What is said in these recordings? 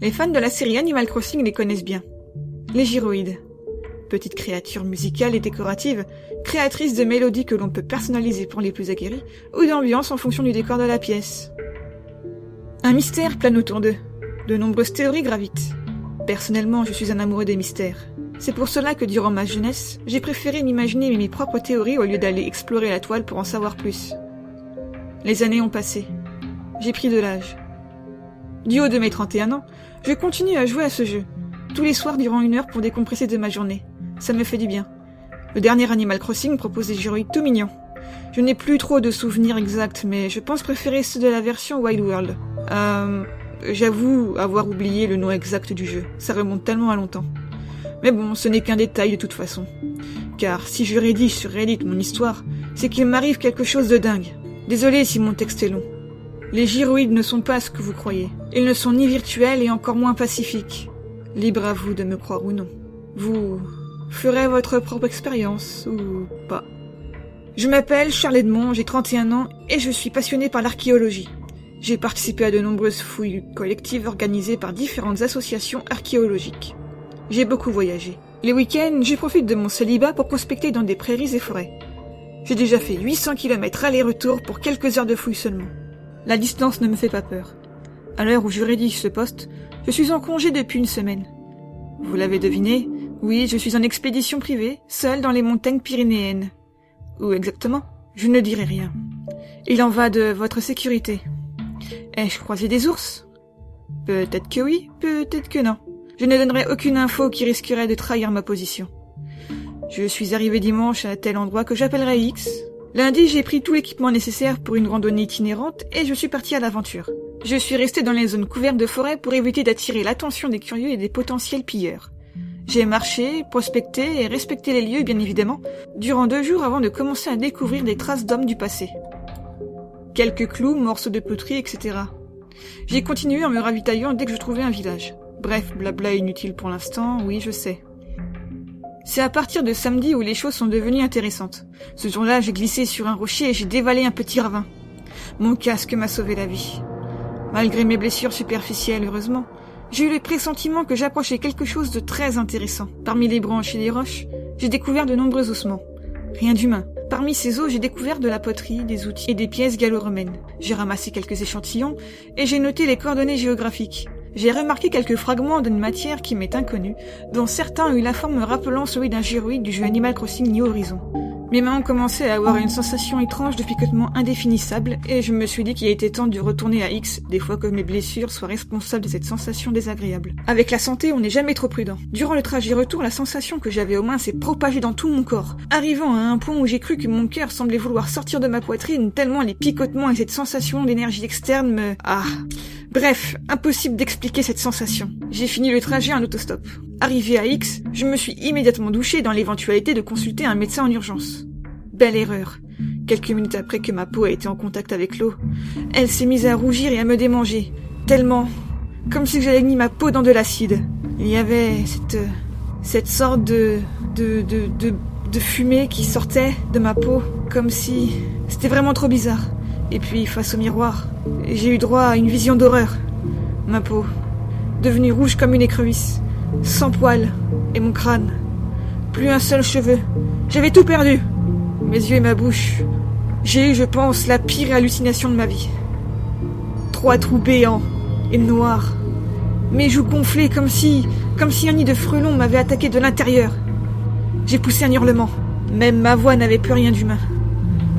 Les fans de la série Animal Crossing les connaissent bien. Les gyroïdes. Petites créatures musicales et décoratives, créatrices de mélodies que l'on peut personnaliser pour les plus aguerris, ou d'ambiance en fonction du décor de la pièce. Un mystère plane autour d'eux. De nombreuses théories gravitent. Personnellement, je suis un amoureux des mystères. C'est pour cela que durant ma jeunesse, j'ai préféré m'imaginer mes propres théories au lieu d'aller explorer la toile pour en savoir plus. Les années ont passé. J'ai pris de l'âge. Du haut de mes 31 ans, je continue à jouer à ce jeu, tous les soirs durant 1 heure pour décompresser de ma journée. Ça me fait du bien. Le dernier Animal Crossing propose des gyroïdes tout mignons. Je n'ai plus trop de souvenirs exacts, mais je pense préférer ceux de la version Wild World. J'avoue avoir oublié le nom exact du jeu, ça remonte tellement à longtemps. Mais bon, ce n'est qu'un détail de toute façon. Car si je rédige sur Reddit mon histoire, c'est qu'il m'arrive quelque chose de dingue. Désolé si mon texte est long. Les gyroïdes ne sont pas ce que vous croyez. Ils ne sont ni virtuels et encore moins pacifiques. Libre à vous de me croire ou non. Vous ferez votre propre expérience, ou pas. Je m'appelle Charles Edmond, j'ai 31 ans et je suis passionné par l'archéologie. J'ai participé à de nombreuses fouilles collectives organisées par différentes associations archéologiques. J'ai beaucoup voyagé. Les week-ends, je profite de mon célibat pour prospecter dans des prairies et forêts. J'ai déjà fait 800 km aller-retour pour quelques heures de fouilles seulement. La distance ne me fait pas peur. À l'heure où je rédige ce poste, je suis en congé depuis 1 semaine. Vous l'avez deviné, oui, je suis en expédition privée, seule dans les montagnes pyrénéennes. Où exactement? Je ne dirai rien. Il en va de votre sécurité. Ai-je croisé des ours? Peut-être que oui, peut-être que non. Je ne donnerai aucune info qui risquerait de trahir ma position. Je suis arrivé dimanche à tel endroit que j'appellerai X. Lundi, j'ai pris tout l'équipement nécessaire pour une randonnée itinérante et je suis parti à l'aventure. Je suis resté dans les zones couvertes de forêt pour éviter d'attirer l'attention des curieux et des potentiels pilleurs. J'ai marché, prospecté et respecté les lieux, bien évidemment, durant 2 jours avant de commencer à découvrir des traces d'hommes du passé. Quelques clous, morceaux de poterie, etc. J'ai continué en me ravitaillant dès que je trouvais un village. Bref, blabla inutile pour l'instant, oui, je sais. C'est à partir de samedi où les choses sont devenues intéressantes. Ce jour-là, j'ai glissé sur un rocher et j'ai dévalé un petit ravin. Mon casque m'a sauvé la vie. Malgré mes blessures superficielles, heureusement, j'ai eu le pressentiment que j'approchais quelque chose de très intéressant. Parmi les branches et les roches, j'ai découvert de nombreux ossements. Rien d'humain. Parmi ces os, j'ai découvert de la poterie, des outils et des pièces gallo-romaines. J'ai ramassé quelques échantillons et j'ai noté les coordonnées géographiques. J'ai remarqué quelques fragments d'une matière qui m'est inconnue, dont certains ont eu la forme rappelant celui d'un gyroïde du jeu Animal Crossing New Horizon. Mes mains ont commencé à avoir une sensation étrange de picotement indéfinissable, et je me suis dit qu'il était temps de retourner à X, des fois que mes blessures soient responsables de cette sensation désagréable. Avec la santé, on n'est jamais trop prudent. Durant le trajet retour, la sensation que j'avais aux mains s'est propagée dans tout mon corps, arrivant à un point où j'ai cru que mon cœur semblait vouloir sortir de ma poitrine, tellement les picotements et cette sensation d'énergie externe me... Bref, impossible d'expliquer cette sensation. J'ai fini le trajet en autostop. Arrivé à X, je me suis immédiatement douché dans l'éventualité de consulter un médecin en urgence. Belle erreur. Quelques minutes après que ma peau a été en contact avec l'eau, elle s'est mise à rougir et à me démanger. Tellement... comme si j'avais mis ma peau dans de l'acide. Il y avait cette sorte de fumée qui sortait de ma peau, comme si... C'était vraiment trop bizarre. Et puis, face au miroir, j'ai eu droit à une vision d'horreur. Ma peau, devenue rouge comme une écrevisse, sans poils, et mon crâne. Plus un seul cheveu. J'avais tout perdu. Mes yeux et ma bouche. J'ai eu, je pense, la pire hallucination de ma vie. 3 trous béants et noirs. Mes joues gonflées comme si un nid de frelons m'avait attaqué de l'intérieur. J'ai poussé un hurlement. Même ma voix n'avait plus rien d'humain.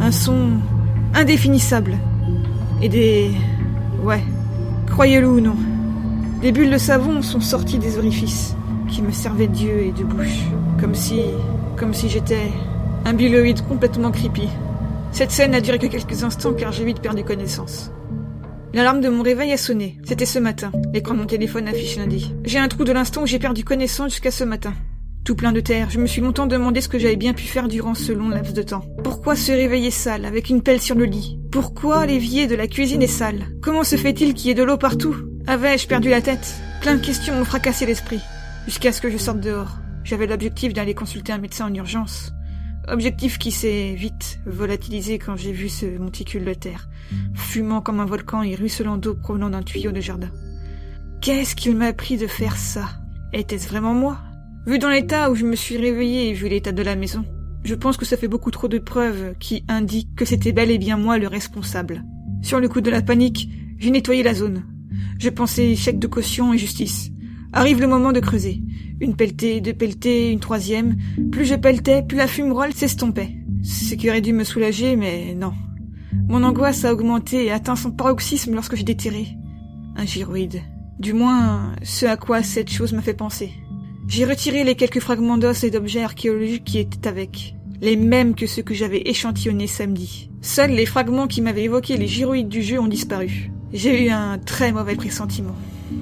Un son... indéfinissable. Et ouais, croyez-le ou non, des bulles de savon sont sorties des orifices qui me servaient d'yeux et de bouche, comme si j'étais un biloïde complètement creepy. Cette scène n'a duré que quelques instants car j'ai vite perdu connaissance. L'alarme de mon réveil a sonné. C'était ce matin. L'écran de mon téléphone affiche lundi. J'ai un trou de l'instant où j'ai perdu connaissance jusqu'à ce matin. Tout plein de terre, je me suis longtemps demandé ce que j'avais bien pu faire durant ce long laps de temps. Pourquoi se réveiller sale, avec une pelle sur le lit? Pourquoi l'évier de la cuisine est sale? Comment se fait-il qu'il y ait de l'eau partout? Avais-je perdu la tête? Plein de questions m'ont fracassé l'esprit, jusqu'à ce que je sorte dehors. J'avais l'objectif d'aller consulter un médecin en urgence. Objectif qui s'est vite volatilisé quand j'ai vu ce monticule de terre, fumant comme un volcan et ruisselant d'eau provenant d'un tuyau de jardin. qu'est-ce qu'il m'a pris de faire ça? Était-ce vraiment moi? Vu dans l'état où je me suis réveillée et vu l'état de la maison, je pense que ça fait beaucoup trop de preuves qui indiquent que c'était bel et bien moi le responsable. Sur le coup de la panique, j'ai nettoyé la zone. Je pensais chèque de caution et justice. Arrive le moment de creuser. Une pelletée, deux pelletées, une troisième. Plus je pelletais, plus la fumerole s'estompait. Ce qui aurait dû me soulager, mais non. Mon angoisse a augmenté et atteint son paroxysme lorsque j'ai déterré un gyroïde. Du moins, ce à quoi cette chose m'a fait penser. J'ai retiré les quelques fragments d'os et d'objets archéologiques qui étaient avec, les mêmes que ceux que j'avais échantillonnés samedi. Seuls les fragments qui m'avaient évoqué les gyroïdes du jeu ont disparu. J'ai eu un très mauvais pressentiment.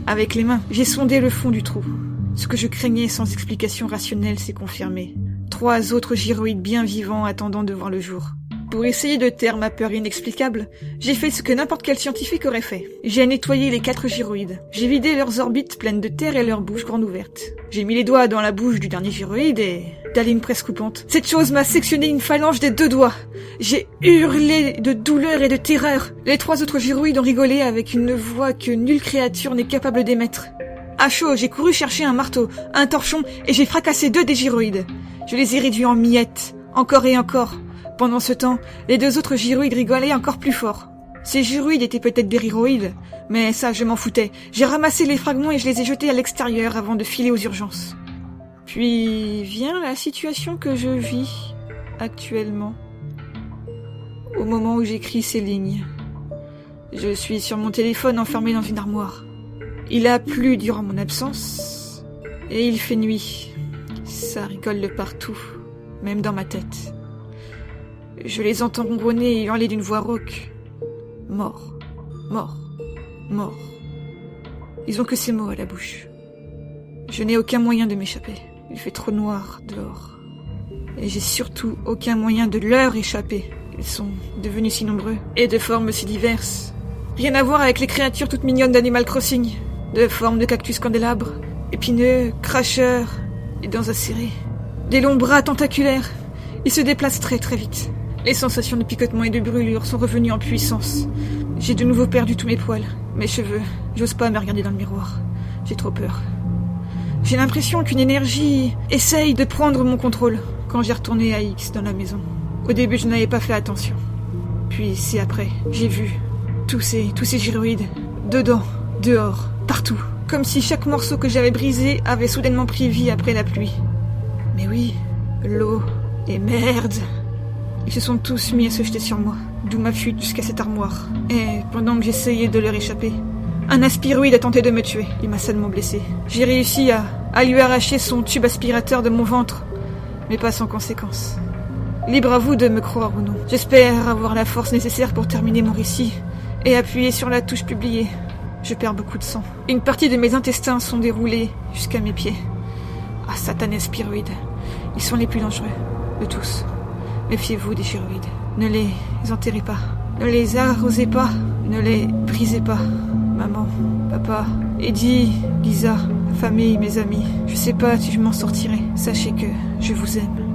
Avec les mains, j'ai sondé le fond du trou. Ce que je craignais sans explication rationnelle s'est confirmé. 3 autres gyroïdes bien vivants attendant de voir le jour. Pour essayer de taire ma peur inexplicable, j'ai fait ce que n'importe quel scientifique aurait fait. J'ai nettoyé les 4 gyroïdes. J'ai vidé leurs orbites pleines de terre et leurs bouches grandes ouvertes. J'ai mis les doigts dans la bouche du dernier gyroïde et... Daline presque coupante. Cette chose m'a sectionné une phalange des 2 doigts. J'ai hurlé de douleur et de terreur. Les 3 autres gyroïdes ont rigolé avec une voix que nulle créature n'est capable d'émettre. À chaud, j'ai couru chercher un marteau, un torchon et j'ai fracassé 2 des gyroïdes. Je les ai réduits en miettes, encore et encore. Pendant ce temps, les 2 autres gyroïdes rigolaient encore plus fort. Ces gyroïdes étaient peut-être des riroïdes, mais ça, je m'en foutais. J'ai ramassé les fragments et je les ai jetés à l'extérieur avant de filer aux urgences. Puis vient la situation que je vis actuellement. Au moment où j'écris ces lignes, je suis sur mon téléphone enfermé dans une armoire. Il a plu durant mon absence et il fait nuit. Ça rigole de partout, même dans ma tête. Je les entends ronronner et hurler d'une voix rauque. Mort, mort, mort. Ils ont que ces mots à la bouche. Je n'ai aucun moyen de m'échapper. Il fait trop noir dehors. Et j'ai surtout aucun moyen de leur échapper. Ils sont devenus si nombreux et de formes si diverses. Rien à voir avec les créatures toutes mignonnes d'Animal Crossing. De formes de cactus candélabres, épineux, cracheurs et dents acérées. Des longs bras tentaculaires. Ils se déplacent très très vite. Les sensations de picotement et de brûlure sont revenues en puissance. J'ai de nouveau perdu tous mes poils, mes cheveux. J'ose pas me regarder dans le miroir. J'ai trop peur. J'ai l'impression qu'une énergie essaye de prendre mon contrôle quand j'ai retourné à X dans la maison. Au début, je n'avais pas fait attention. Puis c'est après, j'ai vu tous ces gyroïdes, dedans, dehors, partout. Comme si chaque morceau que j'avais brisé avait soudainement pris vie après la pluie. Mais oui, l'eau et merde. Ils se sont tous mis à se jeter sur moi, d'où ma fuite jusqu'à cette armoire. Et pendant que j'essayais de leur échapper, un aspiroïde a tenté de me tuer. Il m'a salement blessé. J'ai réussi à lui arracher son tube aspirateur de mon ventre, mais pas sans conséquence. Libre à vous de me croire ou non. J'espère avoir la force nécessaire pour terminer mon récit et appuyer sur la touche publier. Je perds beaucoup de sang. Une partie de mes intestins sont déroulés jusqu'à mes pieds. Ah, satan aspiroïdes. Ils sont les plus dangereux de tous. Méfiez-vous des gyroïdes. Ne les enterrez pas. Ne les arrosez pas. Ne les brisez pas. Maman, papa, Eddie, Lisa, ma famille, mes amis. Je sais pas si je m'en sortirai. Sachez que je vous aime.